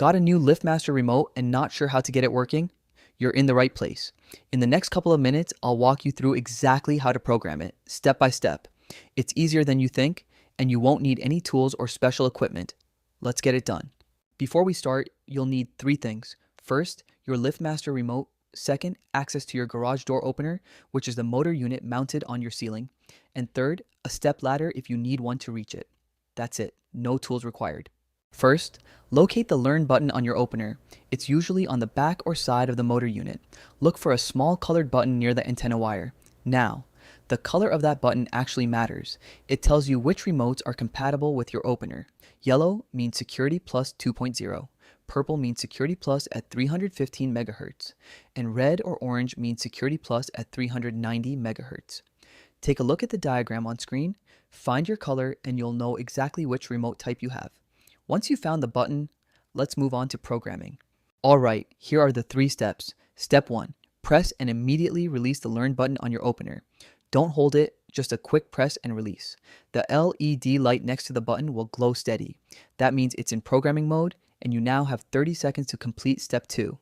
Got a new LiftMaster remote and not sure how to get it working? You're in the right place. In the next couple of minutes, I'll walk you through exactly how to program it, step by step. It's easier than you think, and you won't need any tools or special equipment. Let's get it done. Before we start, you'll need 3 things. First, your LiftMaster remote. Second, access to your garage door opener, which is the motor unit mounted on your ceiling. And third, a step ladder if you need one to reach it. That's it, no tools required. First, locate the Learn button on your opener. It's usually on the back or side of the motor unit. Look for a small colored button near the antenna wire. Now, the color of that button actually matters. It tells you which remotes are compatible with your opener. Yellow means Security Plus 2.0. Purple means Security Plus at 315 MHz. And red or orange means Security Plus at 390 MHz. Take a look at the diagram on screen, find your color, and you'll know exactly which remote type you have. Once you've found the button, let's move on to programming. Alright, here are the 3 steps. Step 1. Press and immediately release the Learn button on your opener. Don't hold it, just a quick press and release. The LED light next to the button will glow steady. That means it's in programming mode, and you now have 30 seconds to complete Step 2.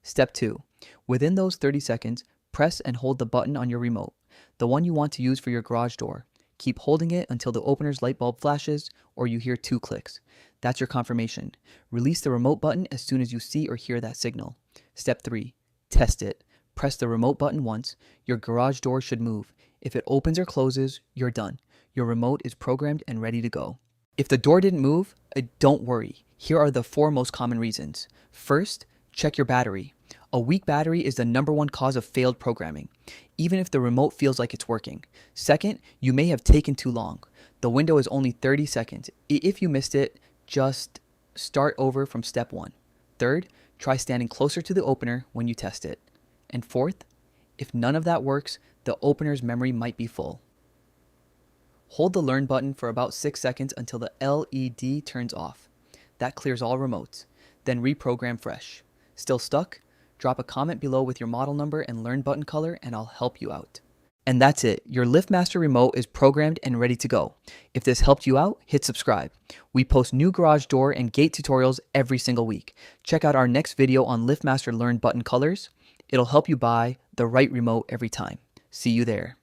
Step 2. Within those 30 seconds, press and hold the button on your remote, the one you want to use for your garage door. Keep holding it until the opener's light bulb flashes or you hear 2 clicks. That's your confirmation. Release the remote button as soon as you see or hear that signal. Step 3. Test it. Press the remote button once. Your garage door should move. If it opens or closes, you're done. Your remote is programmed and ready to go. If the door didn't move, don't worry. Here are the 4 most common reasons. First, check your battery. A weak battery is the #1 cause of failed programming, even if the remote feels like it's working. Second, you may have taken too long. The window is only 30 seconds. If you missed it, just start over from step 1. Third, try standing closer to the opener when you test it. And fourth, if none of that works, the opener's memory might be full. Hold the Learn button for about 6 seconds until the LED turns off. That clears all remotes. Then reprogram fresh. Still stuck? Drop a comment below with your model number and Learn button color and I'll help you out. And that's it. Your LiftMaster remote is programmed and ready to go. If this helped you out, hit subscribe. We post new garage door and gate tutorials every single week. Check out our next video on LiftMaster Learn button colors. It'll help you buy the right remote every time. See you there.